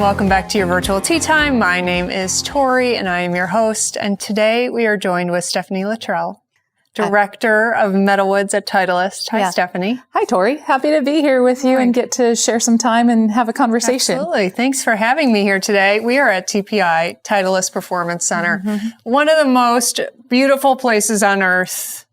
and welcome back to your virtual tea time. My name is Tori and I am your host. And today we are joined with Stephanie Luttrell, Director of Metalwoods at Titleist. Hi, Stephanie. Hi, Tori. Happy to be here with you and get to share some time and have a conversation. Absolutely. Thanks for having me here today. We are at TPI, Titleist Performance Center, one of the most beautiful places on earth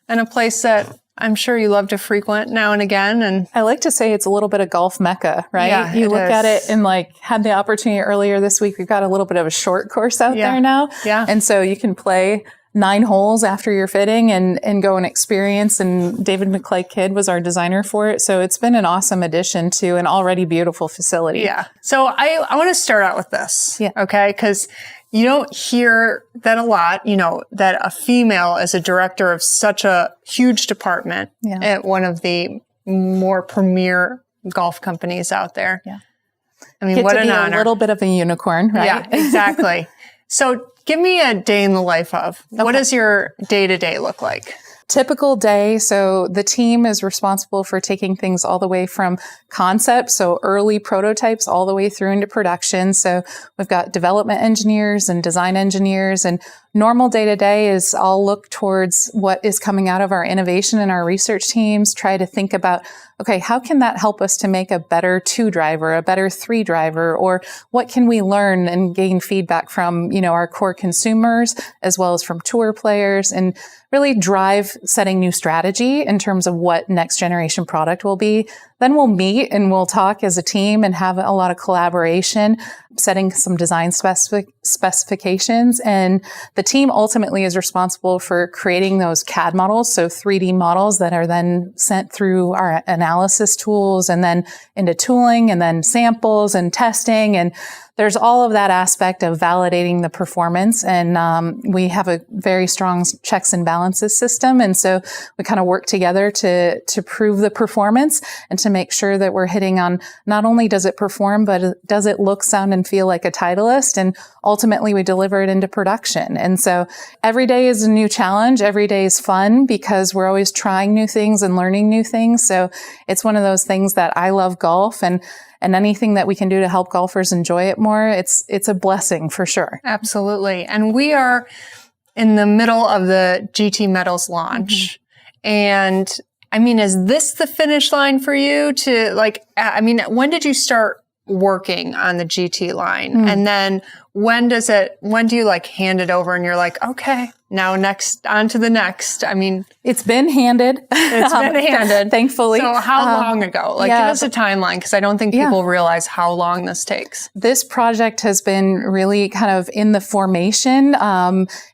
and a place that I'm sure you love to frequent now and again. And I like to say it's a little bit of golf mecca, right? Yeah, you look at it and had the opportunity earlier this week. We've got a little bit of a short course out there now. Yeah. And so you can play 9 holes after your fitting and go and experience. And David McClay-Kidd was our designer for it. So it's been an awesome addition to an already beautiful facility. Yeah. So I want to start out with this. Yeah. Okay. Because you don't hear that a lot, that a female is a director of such a huge department at one of the more premier golf companies out there. Yeah. I mean, what an honor. A little bit of a unicorn, right? Yeah, exactly. So give me a day in the life of. Okay. What does your day-to-day look like? Typical day. So the team is responsible for taking things all the way from concept, so early prototypes, all the way through into production. So we've got development engineers and design engineers, and normal day to day is I'll look towards what is coming out of our innovation and our research teams, try to think about, okay, how can that help us to make a better 2 driver, a better 3 driver, or what can we learn and gain feedback from, our core consumers as well as from tour players, and really drive setting new strategy in terms of what next generation product will be. Then we'll meet and we'll talk as a team and have a lot of collaboration, setting some design specifications. And the team ultimately is responsible for creating those CAD models, so 3D models that are then sent through our analysis tools and then into tooling and then samples and testing. And there's all of that aspect of validating the performance. And we have a very strong checks and balances system. And so we kind of work together to prove the performance and to make sure that we're hitting on not only does it perform, but does it look, sound, and feel like a Titleist? And ultimately we deliver it into production. And so every day is a new challenge. Every day is fun because we're always trying new things and learning new things. So it's one of those things that I love golf, and anything that we can do to help golfers enjoy it more, it's a blessing for sure. Absolutely. And we are in the middle of the GT Metals launch. And I mean, is this the finish line for you when did you start working on the GT line? And then when do you hand it over and you're like, okay, now on to the next? I mean, it's been handed. It's been handed. Thankfully. So how long ago? Give us a timeline, because I don't think people realize how long this takes. This project has been really kind of in the formation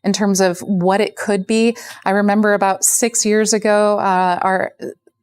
in terms of what it could be. I remember about 6 years ago, our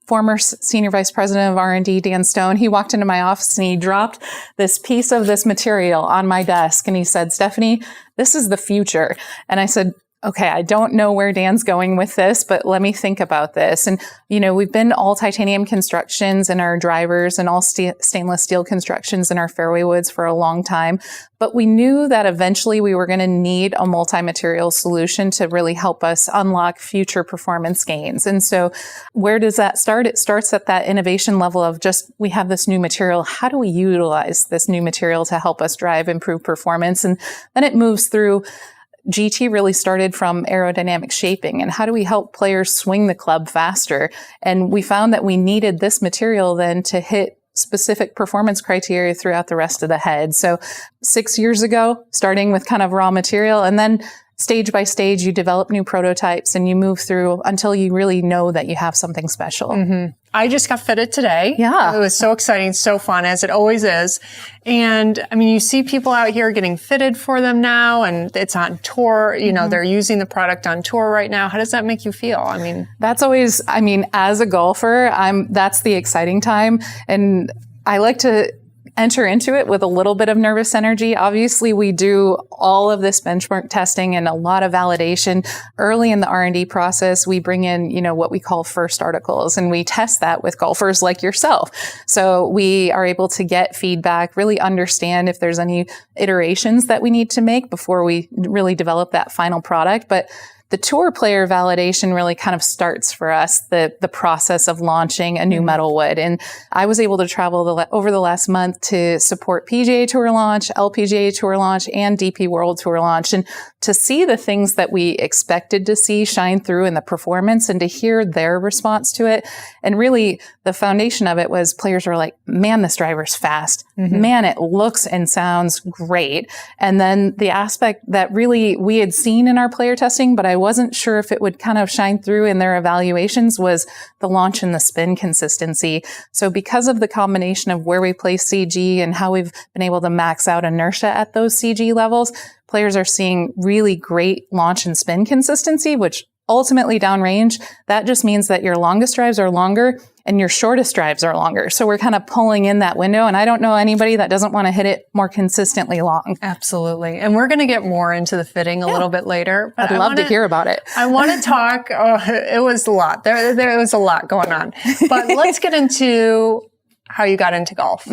former senior vice president of R&D, Dan Stone, he walked into my office and he dropped this piece of this material on my desk and he said, "Stephanie, this is the future." And I said, okay, I don't know where Dan's going with this, but let me think about this. And, we've been all titanium constructions in our drivers and all stainless steel constructions in our fairway woods for a long time. But we knew that eventually we were going to need a multi-material solution to really help us unlock future performance gains. And so where does that start? It starts at that innovation level of just, we have this new material. How do we utilize this new material to help us drive improved performance? And then it moves through. GT really started from aerodynamic shaping and how do we help players swing the club faster? And we found that we needed this material then to hit specific performance criteria throughout the rest of the head. So 6 years ago, starting with kind of raw material, and then stage by stage, you develop new prototypes and you move through until you really know that you have something special. I just got fitted today. Yeah. It was so exciting, so fun, as it always is. And I mean, you see people out here getting fitted for them now, and it's on tour. They're using the product on tour right now. How does that make you feel? I mean, that's always, as a golfer, that's the exciting time. And I like to enter into it with a little bit of nervous energy. Obviously, we do all of this benchmark testing and a lot of validation. Early in the R&D process, we bring in, what we call first articles, and we test that with golfers like yourself. So we are able to get feedback, really understand if there's any iterations that we need to make before we really develop that final product. But the tour player validation really kind of starts for us the process of launching a new Metalwood. And I was able to travel over the last month to support PGA Tour launch, LPGA Tour launch, and DP World Tour launch. And to see the things that we expected to see shine through in the performance and to hear their response to it. And really the foundation of it was players were like, man, this driver's fast. Man, it looks and sounds great. And then the aspect that really we had seen in our player testing, but I wasn't sure if it would kind of shine through in their evaluations, was the launch and the spin consistency. So because of the combination of where we place CG and how we've been able to max out inertia at those CG levels, players are seeing really great launch and spin consistency, which ultimately downrange, that just means that your longest drives are longer and your shortest drives are longer. So we're kind of pulling in that window. And I don't know anybody that doesn't want to hit it more consistently long. Absolutely. And we're going to get more into the fitting a little bit later. But I'd love to hear about it. I want to talk. It was a lot. There was a lot going on. But let's get into how you got into golf.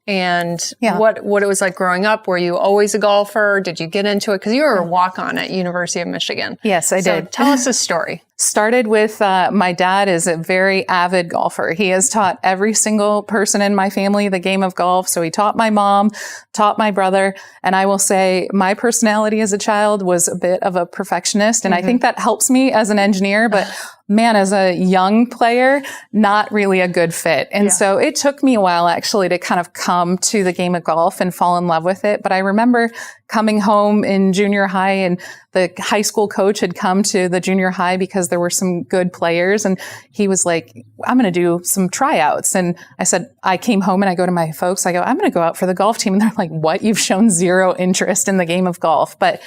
And what it was like growing up. Were you always a golfer? Did you get into it? Because you were a walk-on at University of Michigan. Yes, I did. Tell us a story. Started with my dad is a very avid golfer. He has taught every single person in my family the game of golf. So he taught my mom, taught my brother. And I will say my personality as a child was a bit of a perfectionist. And I think that helps me as an engineer. But man, as a young player, not really a good fit. And so it took me a while actually to kind of come to the game of golf and fall in love with it. But I remember coming home in junior high and the high school coach had come to the junior high because there were some good players. And he was like, I'm going to do some tryouts. And I said, I came home and I go to my folks, I go, I'm going to go out for the golf team. And they're like, what? You've shown zero interest in the game of golf. But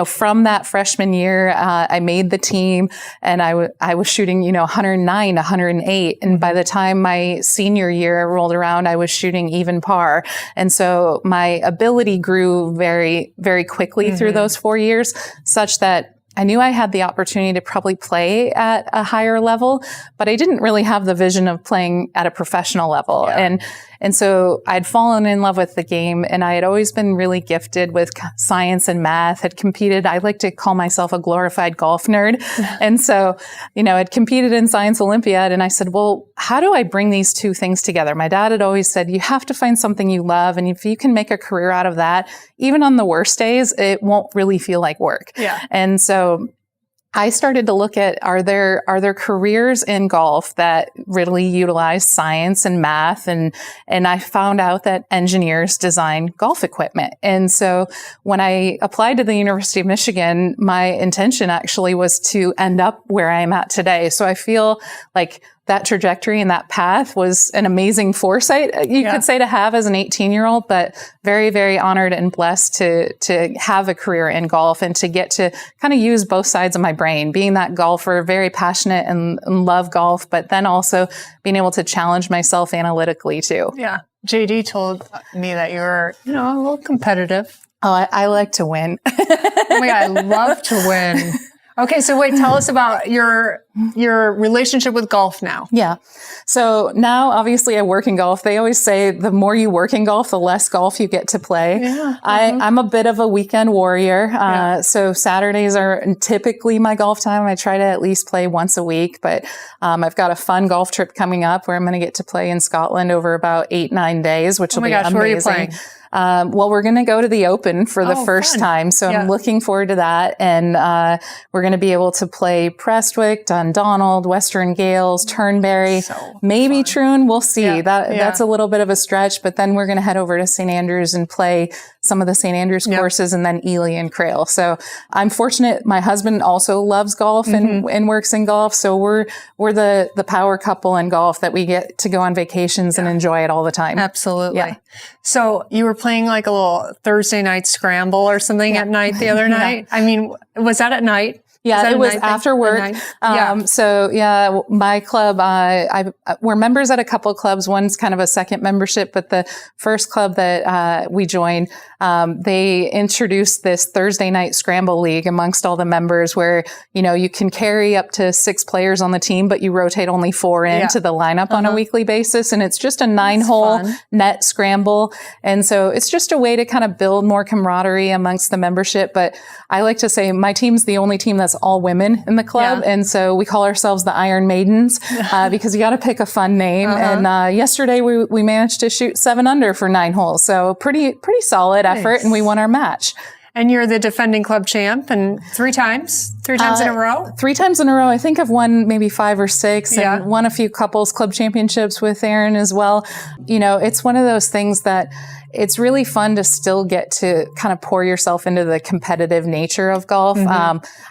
from that freshman year, I made the team and I was shooting, 109, 108. And by the time my senior year rolled around, I was shooting even par. And so my ability grew very, very quickly through those 4 years, such that I knew I had the opportunity to probably play at a higher level, but I didn't really have the vision of playing at a professional level. And so I'd fallen in love with the game and I had always been really gifted with science and math, had competed. I like to call myself a glorified golf nerd. And so, I'd competed in Science Olympiad and I said, well, how do I bring these two things together? My dad had always said, you have to find something you love. And if you can make a career out of that, even on the worst days, it won't really feel like work. And so I started to look at, are there careers in golf that really utilize science and math? And I found out that engineers design golf equipment. And so when I applied to the University of Michigan, my intention actually was to end up where I am at today. So I feel like that trajectory and that path was an amazing foresight, you could say, to have as an 18-year-old, but very, very honored and blessed to have a career in golf and to get to kind of use both sides of my brain, being that golfer, very passionate and love golf, but then also being able to challenge myself analytically too. Yeah. JD told me that you were, a little competitive. Oh, I like to win. Oh my God, I love to win. Okay, so wait, tell us about your relationship with golf now. Yeah. So now, obviously, I work in golf. They always say the more you work in golf, the less golf you get to play. Yeah. I'm a bit of a weekend warrior. So Saturdays are typically my golf time. I try to at least play once a week, but I've got a fun golf trip coming up where I'm going to get to play in Scotland over about 8-9 days, which will be amazing. Where are you playing? Well, we're going to go to the Open for the first time. So I'm looking forward to that. And we're going to be able to play Prestwick, Dundonald, Western Gales, Turnberry, maybe Troon. We'll see. That's a little bit of a stretch. But then we're going to head over to St. Andrews and play some of the St. Andrews courses and then Ely and Crail. So I'm fortunate. My husband also loves golf and works in golf. So we're the power couple in golf that we get to go on vacations and enjoy it all the time. Absolutely. Yeah. So you were playing like a little Thursday night scramble or something at night the other night? I mean, was that at night? Yeah, it was after work. So my club, we're members at a couple of clubs. One's kind of a second membership, but the first club that we joined, they introduced this Thursday night scramble league amongst all the members where, you can carry up to 6 players on the team, but you rotate only 4 into the lineup on a weekly basis. And it's just a 9-hole net scramble. And so it's just a way to kind of build more camaraderie amongst the membership. But I like to say my team's the only team that's us all women in the club. Yeah. And so we call ourselves the Iron Maidens, because you got to pick a fun name. And yesterday we managed to shoot 7 under for 9 holes. So pretty solid effort. And we won our match. And you're the defending club champ, and 3 times in a row? 3 times in a row. I think I've won maybe 5 or 6 and won a few couples club championships with Aaron as well. You know, it's one of those things that it's really fun to still get to kind of pour yourself into the competitive nature of golf.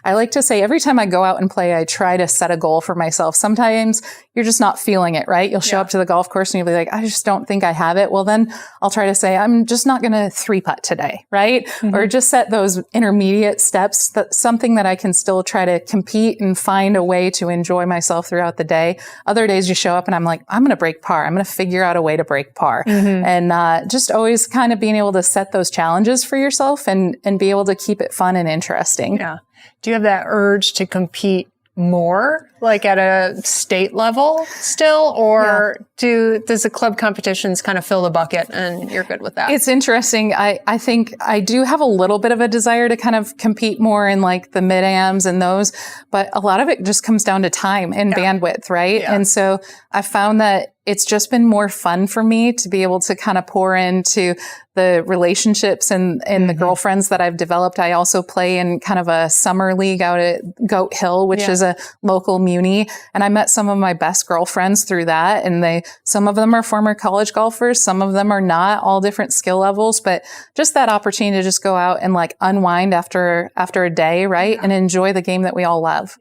I like to say every time I go out and play, I try to set a goal for myself. Sometimes you're just not feeling it, right? You'll show up to the golf course and you'll be like, I just don't think I have it. Well, then I'll try to say, I'm just not going to 3-putt today, right? Or just set those intermediate steps, that's something that I can still try to compete and find a way to enjoy myself throughout the day. Other days you show up and I'm like, I'm going to break par. I'm going to figure out a way to break par. And just always kind of being able to set those challenges for yourself and be able to keep it fun and interesting. Yeah. Do you have that urge to compete more, like at a state level still, or does the club competitions kind of fill the bucket and you're good with that? It's interesting. I think I do have a little bit of a desire to kind of compete more in like the mid-ams and those, but a lot of it just comes down to time and bandwidth, right? And so I found that it's just been more fun for me to be able to kind of pour into the relationships and the girlfriends that I've developed. I also play in kind of a summer league out at Goat Hill, which is a local muni. And I met some of my best girlfriends through that. And some of them are former college golfers. Some of them are not, all different skill levels, but just that opportunity to just go out and like unwind after a day, right? And enjoy the game that we all love.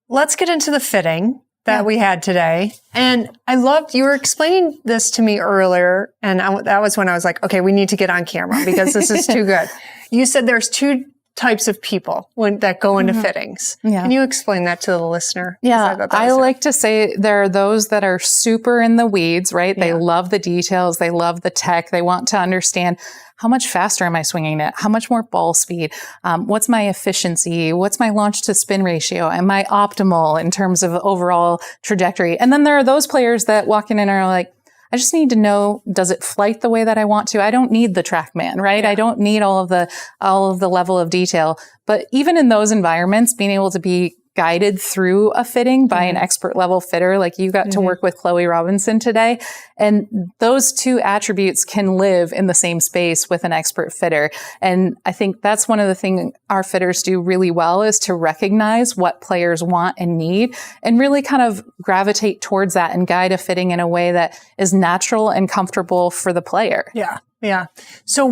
Let's get into the fitting that we had today. And I loved, you were explaining this to me earlier, and that was when I was like, okay, we need to get on camera because this is too good. You said there's 2 types of people that go into fittings. Can you explain that to the listener? Yeah, I like to say there are those that are super in the weeds, right? They love the details. They love the tech. They want to understand, how much faster am I swinging it? How much more ball speed? What's my efficiency? What's my launch to spin ratio? Am I optimal in terms of overall trajectory? And then there are those players that walk in and are like, I just need to know, does it flight the way that I want to? I don't need the TrackMan, right? I don't need all of the level of detail. But even in those environments, being able to be guided through a fitting by an expert level fitter, like you got to work with Chloe Robinson today. And those 2 attributes can live in the same space with an expert fitter. And I think that's one of the things our fitters do really well, is to recognize what players want and need and really kind of gravitate towards that and guide a fitting in a way that is natural and comfortable for the player. Yeah. So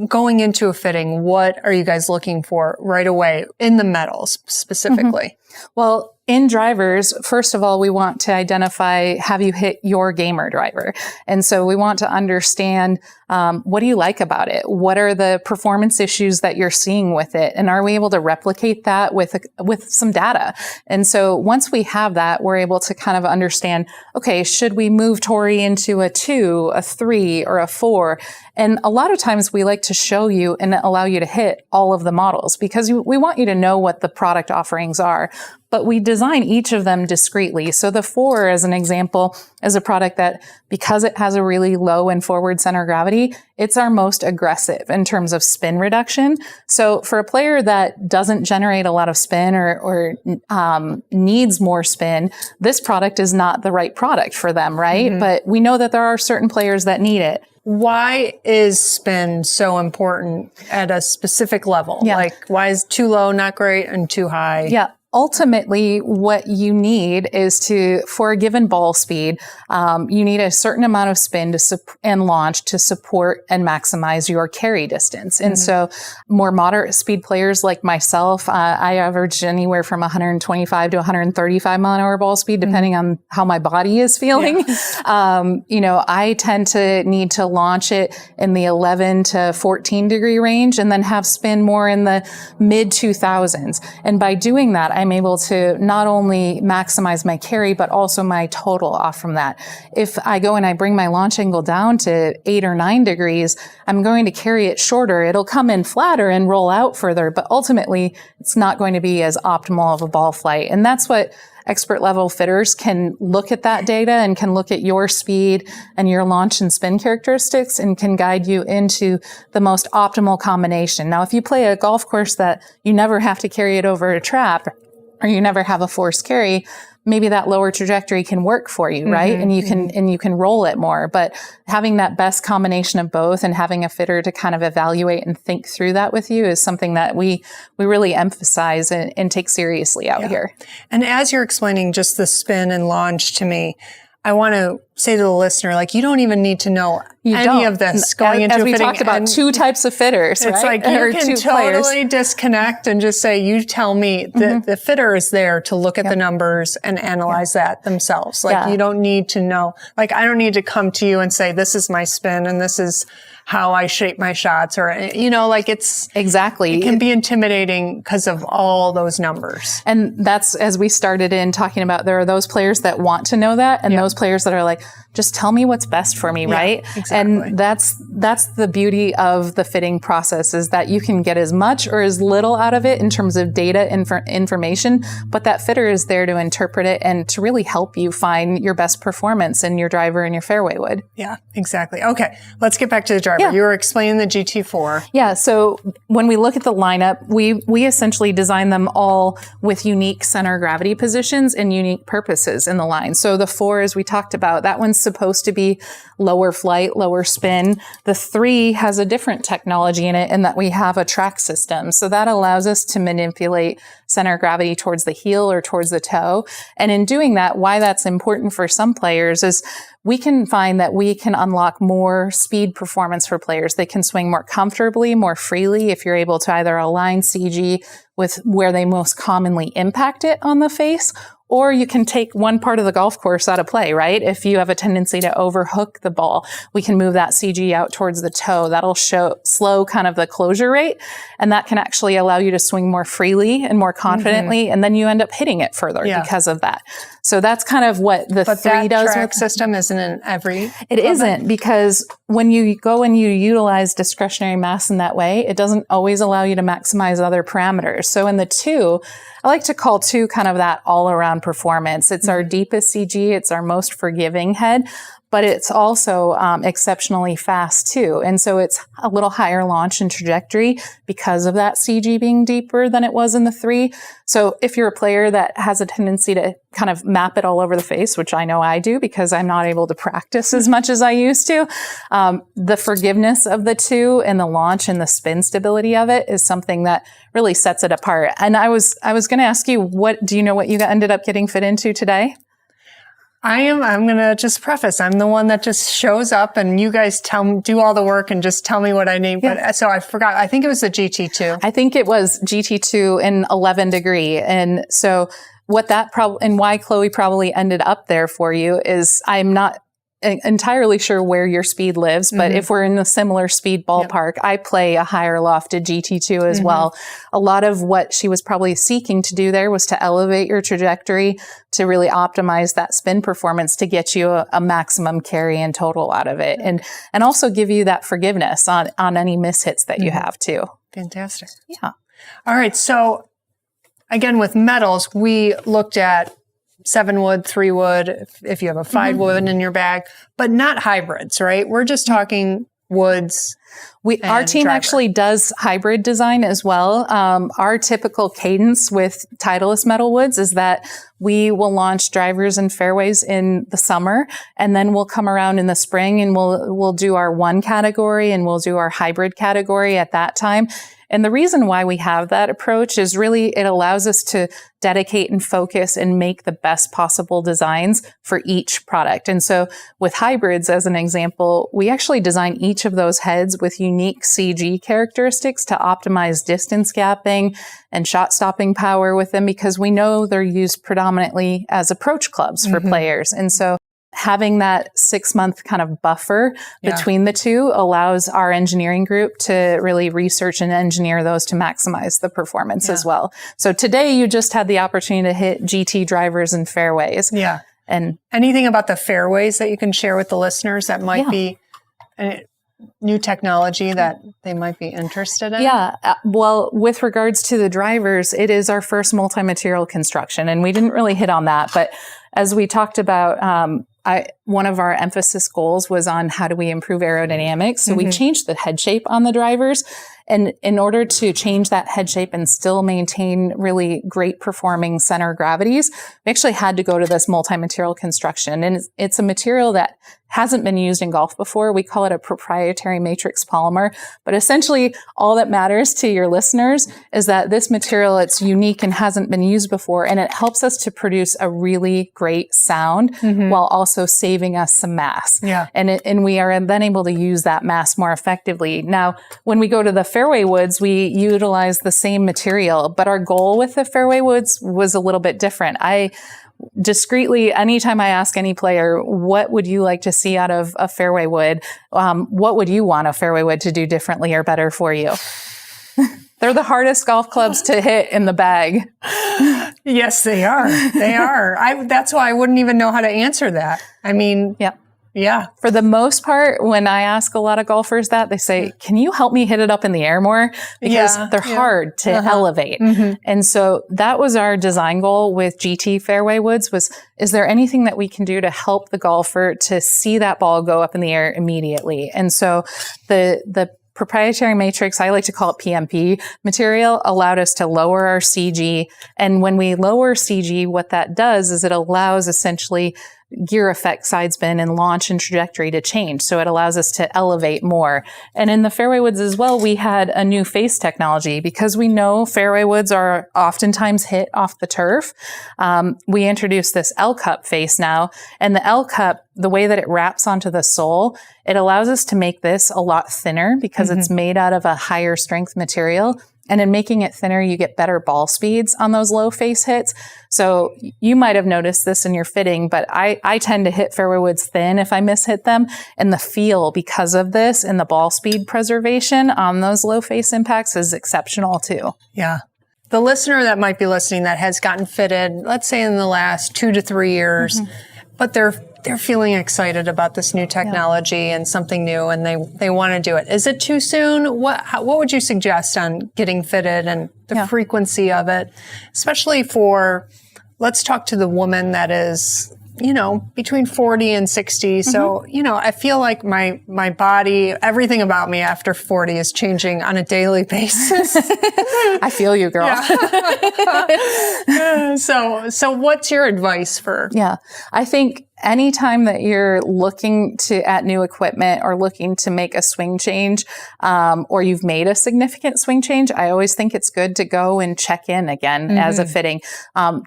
going into a fitting, what are you guys looking for right away in the metals specifically? Well, in drivers, first of all, we want to identify, have you hit your gamer driver? And so we want to understand, what do you like about it? What are the performance issues that you're seeing with it? And are we able to replicate that with some data? And so once we have that, we're able to kind of understand, okay, should we move Tori into a 2, a 3, or a 4? And a lot of times we like to show you and allow you to hit all of the models because we want you to know what the product offerings are. But we design each of them discreetly. So the 4, as an example, is a product that, because it has a really low and forward center gravity, it's our most aggressive in terms of spin reduction. So for a player that doesn't generate a lot of spin or needs more spin, this product is not the right product for them, right? But we know that there are certain players that need it. Why is spin so important at a specific level? Like, why is too low not great and too high? Ultimately, what you need is for a given ball speed, you need a certain amount of spin and launch to support and maximize your carry distance. And so more moderate speed players like myself, I average anywhere from 125 to 135 mile an hour ball speed, depending on how my body is feeling. I tend to need to launch it in the 11 to 14 degree range and then have spin more in the mid 2000s. And by doing that, I'm able to not only maximize my carry, but also my total off from that. If I go and I bring my launch angle down to 8 or 9 degrees, I'm going to carry it shorter. It'll come in flatter and roll out further, but ultimately it's not going to be as optimal of a ball flight. And that's what expert level fitters can look at that data and can look at your speed and your launch and spin characteristics and can guide you into the most optimal combination. Now, if you play a golf course that you never have to carry it over a trap or you never have a forced carry, maybe that lower trajectory can work for you, right? And you can roll it more. But having that best combination of both and having a fitter to kind of evaluate and think through that with you is something that we really emphasize and take seriously out here. And as you're explaining just the spin and launch to me, I want to say to the listener, like, you don't even need to know any of this going into as we fitting. talked about two types of fitters, it's right? like you can totally disconnect and just say, you tell me. The fitter is there to look at the numbers and analyze that themselves. Like you don't need to know. Like, I don't need to come to you and say, this is my spin and this is how I shape my shots, or, like it's exactly. It can be intimidating because of all those numbers. And that's, as we started in talking about, there are those players that want to know that and those players that are like, just tell me what's best for me, right? Exactly. And that's the beauty of the fitting process, is that you can get as much or as little out of it in terms of data information, but that fitter is there to interpret it and to really help you find your best performance in your driver and your fairway wood. Yeah, exactly. Okay, let's get back to the driver. You were explaining the GT4. Yeah, so when we look at the lineup, we essentially design them all with unique center of gravity positions and unique purposes in the line. So the 4, as we talked about, that one's supposed to be lower flight, lower spin. The 3 has a different technology in it in that we have a track system. So that allows us to manipulate center of gravity towards the heel or towards the toe. And in doing that, why that's important for some players is we can find that we can unlock more speed performance for players. They can swing more comfortably, more freely if you're able to either align CG with where they most commonly impact it on the face, or you can take one part of the golf course out of play, right? If you have a tendency to overhook the ball, we can move that CG out towards the toe. That'll slow kind of the closure rate, and that can actually allow you to swing more freely and more confidently, and then you end up hitting it further because of that. So that's kind of what the 3 does. But that track system isn't in every... It isn't, because when you go and you utilize discretionary mass in that way, it doesn't always allow you to maximize other parameters. So in the 2, I like to call 2 kind of that all-around performance. It's our deepest CG. It's our most forgiving head, but it's also exceptionally fast too. And so it's a little higher launch and trajectory because of that CG being deeper than it was in the 3. So if you're a player that has a tendency to kind of map it all over the face, which I know I do because I'm not able to practice as much as I used to, the forgiveness of the 2 and the launch and the spin stability of it is something that really sets it apart. And I was going to ask you, do you know what you ended up getting fit into today? I'm going to just preface, I'm the one that just shows up and you guys do all the work and just tell me what I need. Yeah. But so I forgot, I think it was the GT2. I think it was GT2 in 11 degree. And so what that and why Chloe probably ended up there for you is I'm not entirely sure where your speed lives, but if we're in a similar speed ballpark, I play a higher lofted GT2 as well. A lot of what she was probably seeking to do there was to elevate your trajectory to really optimize that spin performance to get you a maximum carry and total out of it. And also give you that forgiveness on any mishits that you have too. Fantastic. Yeah. All right. So again, with metals, we looked at 7 wood, 3 wood, if you have a 5 wood in your bag, but not hybrids, right? We're just talking woods. Our team driver. Actually does hybrid design as well. Our typical cadence with Titleist Metalwoods is that we will launch drivers and fairways in the summer, and then we'll come around in the spring and we'll do our 1 category and we'll do our hybrid category at that time. And the reason why we have that approach is really it allows us to dedicate and focus and make the best possible designs for each product. And so with hybrids, as an example, we actually design each of those heads with unique CG characteristics to optimize distance gapping and shot stopping power with them, because we know they're used predominantly as approach clubs for players. And so having that 6-month kind of buffer between the two allows our engineering group to really research and engineer those to maximize the performance as well. So today you just had the opportunity to hit GT drivers and fairways. Yeah. And anything about the fairways that you can share with the listeners that might be new technology that they might be interested in? Yeah. Well, with regards to the drivers, it is our first multi-material construction, and we didn't really hit on that. But as we talked about, one of our emphasis goals was on how do we improve aerodynamics. So we changed the head shape on the drivers. And in order to change that head shape and still maintain really great performing center of gravities, we actually had to go to this multi-material construction. And it's a material that hasn't been used in golf before. We call it a proprietary matrix polymer. But essentially, all that matters to your listeners is that this material, it's unique and hasn't been used before. And it helps us to produce a really great sound while also saving us some mass. Yeah. And we are then able to use that mass more effectively. Now, when we go to the Fairway woods, we utilize the same material, but our goal with the Fairway woods was a little bit different. I discreetly, anytime I ask any player, what would you like to see out of a Fairway wood? What would you want a Fairway wood to do differently or better for you? They're the hardest golf clubs to hit in the bag. Yes, they are. They are. That's why I wouldn't even know how to answer that. I mean, yeah. For the most part, when I ask a lot of golfers that, they say, can you help me hit it up in the air more? Because they're hard to elevate. And so that was our design goal with GT Fairway Woods was, is there anything that we can do to help the golfer to see that ball go up in the air immediately? And so the proprietary matrix, I like to call it PMP material, allowed us to lower our CG. And when we lower CG, what that does is it allows essentially gear effect, side spin, and launch and trajectory to change. So it allows us to elevate more. And in the Fairway woods as well, we had a new face technology because we know Fairway woods are oftentimes hit off the turf. We introduced this L-cup face now, and the L-cup, the way that it wraps onto the sole, it allows us to make this a lot thinner because it's made out of a higher strength material. And in making it thinner, you get better ball speeds on those low face hits. So you might have noticed this in your fitting, but I tend to hit fairway woods thin if I mishit them. And the feel because of this and the ball speed preservation on those low face impacts is exceptional too. Yeah. The listener that might be listening that has gotten fitted, let's say in the last 2 to 3 years, but they're feeling excited about this new technology and something new, and they want to do it. Is it too soon? What would you suggest on getting fitted and the frequency of it, especially for? Let's talk to the woman that is, between 40 and 60. So, I feel like my body, everything about me after 40 is changing on a daily basis. I feel you, girl. Yeah. So what's your advice for? Yeah. I think anytime that you're looking at new equipment or looking to make a swing change, or you've made a significant swing change, I always think it's good to go and check in again as a fitting.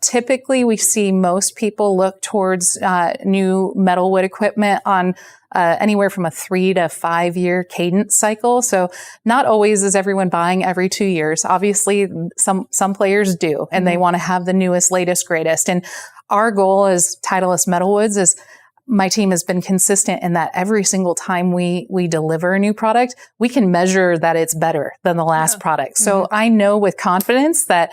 Typically, we see most people look towards new Metalwood equipment on anywhere from a 3 to 5 year cadence cycle. So not always is everyone buying every 2 years. Obviously, some players do, and they want to have the newest, latest, greatest. And our goal as Titleist Metalwoods is my team has been consistent in that every single time we deliver a new product, we can measure that it's better than the last product. So I know with confidence that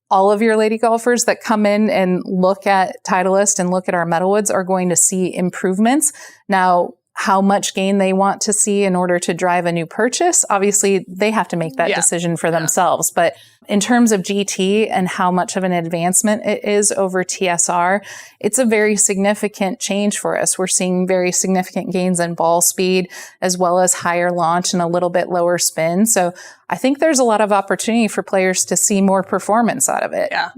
all of your lady golfers that come in and look at Titleist and look at our Metalwoods are going to see improvements. Now, how much gain they want to see in order to drive a new purchase, obviously they have to make that decision for themselves. But in terms of GT and how much of an advancement it is over TSR, it's a very significant change for us. We're seeing very significant gains in ball speed as well as higher launch and a little bit lower spin. So I think there's a lot of opportunity for players to see more performance out of it. Yeah.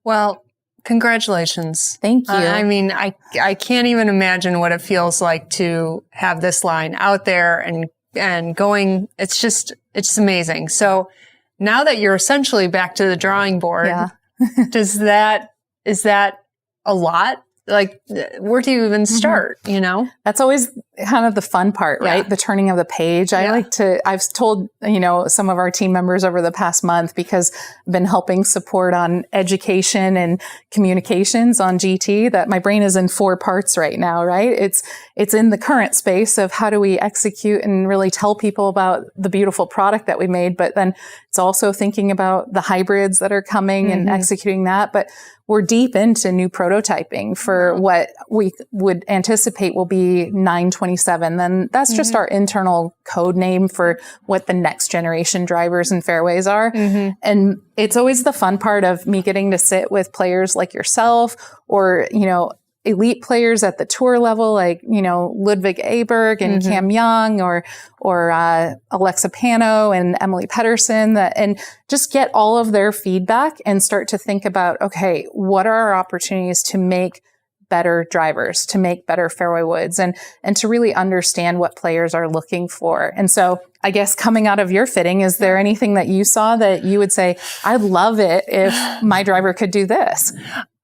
Well, congratulations. Thank you. I mean, I can't even imagine what it feels like to have this line out there and going. It's amazing. So now that you're essentially back to the drawing board, is that a lot? Like, where do you even start, That's always kind of the fun part, right? The turning of the page. I've told, some of our team members over the past month, because I've been helping support on education and communications on GT, that my brain is in 4 parts right now, right? It's in the current space of how do we execute and really tell people about the beautiful product that we made, but then it's also thinking about the hybrids that are coming and executing that. But we're deep into new prototyping for what we would anticipate will be 9/28 27, then that's just our internal code name for what the next generation drivers and fairways are. And it's always the fun part of me getting to sit with players like yourself or, elite players at the tour level, like, Ludwig Aberg and Cam Young or Alexa Pano and Emily Pedersen, and just get all of their feedback and start to think about, okay, what are our opportunities to make better drivers, to make better fairway woods, and to really understand what players are looking for. And so I guess coming out of your fitting, is there anything that you saw that you would say, I'd love it if my driver could do this?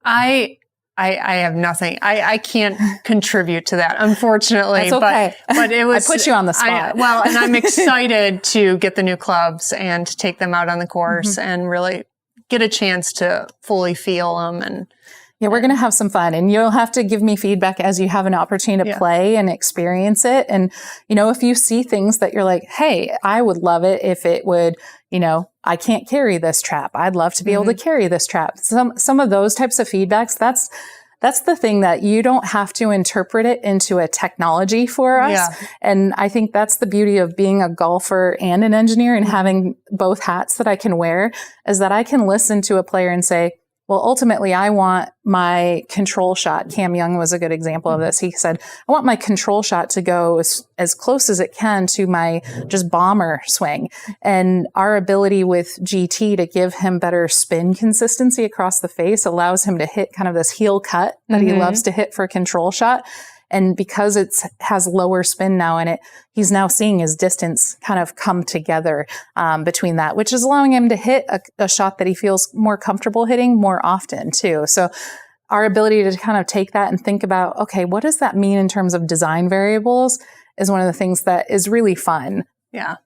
I have nothing. I can't contribute to that, unfortunately. That's okay. But it was. I put you on the spot. And I'm excited to get the new clubs and take them out on the course and really get a chance to fully feel them. And yeah, we're going to have some fun, and you'll have to give me feedback as you have an opportunity to play and experience it. And, if you see things that you're like, hey, I would love it if it would, I can't carry this trap. I'd love to be able to carry this trap. Some of those types of feedbacks, that's the thing, that you don't have to interpret it into a technology for us. Yeah. And I think that's the beauty of being a golfer and an engineer and having both hats that I can wear, is that I can listen to a player and say, well, ultimately, I want my control shot. Cam Young was a good example of this. He said, I want my control shot to go as close as it can to my just bomber swing. And our ability with GT to give him better spin consistency across the face allows him to hit kind of this heel cut that he loves to hit for a control shot. And because it has lower spin now in it, he's now seeing his distance kind of come together between that, which is allowing him to hit a shot that he feels more comfortable hitting more often too. So our ability to kind of take that and think about, okay, what does that mean in terms of design variables, is one of the things that is really fun. Yeah.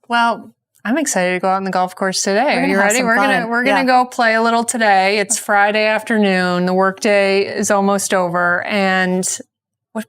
Well, I'm excited to go out on the golf course today. Are you ready? We're gonna go play a little today. It's Friday afternoon. The workday is almost over. And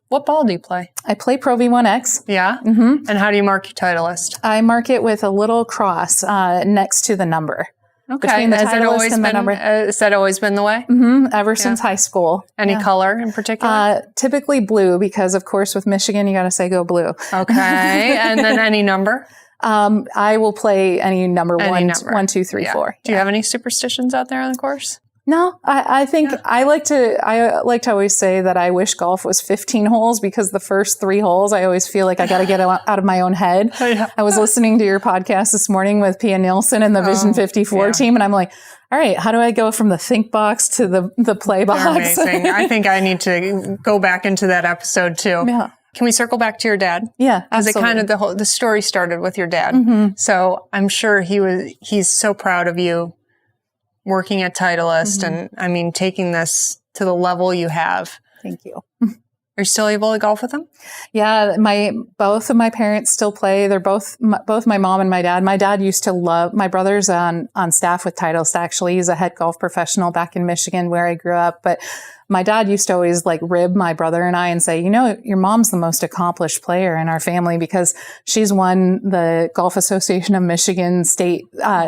what ball do you play? I play Pro V1X. Yeah. And how do you mark your Titleist? I mark it with a little cross next to the number. Okay. Between the Titleist and the number. Has that always been the way? Ever since high school. Any color in particular? Typically blue, because of course with Michigan you got to say go blue. Okay. And then any number? I will play any number, one, two, three, 4. Do you have any superstitions out there on the course? No, I think I like to always say that I wish golf was 15 holes, because the first 3 holes, I always feel like I got to get out of my own head. I was listening to your podcast this morning with Pia Nielsen and the Vision 54 team. And I'm like, all right, how do I go from the think box to the play box? They're amazing. I think I need to go back into that episode too. Yeah. Can we circle back to your dad? Yeah, because it kind of the story started with your dad. So I'm sure he's so proud of you working at Titleist, and I mean taking this to the level you have. Thank you. Are you still able to golf with him? Yeah, both of my parents still play. They're both my mom and my dad. My dad used to love. My brother's on staff with Titleist. Actually, he's a head golf professional back in Michigan, where I grew up, but. My dad used to always rib my brother and I and say, your mom's the most accomplished player in our family, because she's won the Golf Association of Michigan state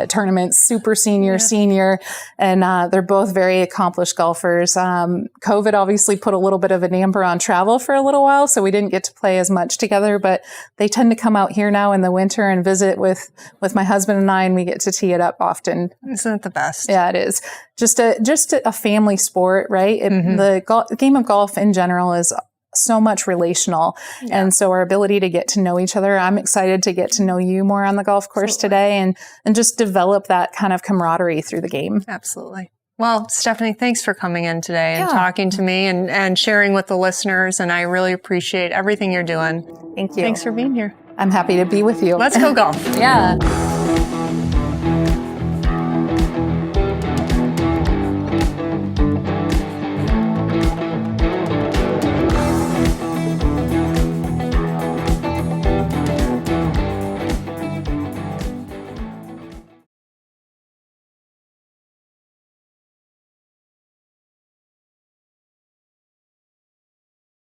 tournaments, super senior, senior, and they're both very accomplished golfers. COVID obviously put a little bit of a damper on travel for a little while, so we didn't get to play as much together, but they tend to come out here now in the winter and visit with my husband and I, and we get to tee it up often. Isn't it the best? Yeah, it is. Just a family sport, right? The game of golf in general is so much relational. Yeah. And so our ability to get to know each other, I'm excited to get to know you more on the golf course today and just develop that kind of camaraderie through the game. Absolutely. Well, Stephanie, thanks for coming in today and talking to me and sharing with the listeners. And I really appreciate everything you're doing. Thank you. Thanks for being here. I'm happy to be with you. Let's go golf. Yeah.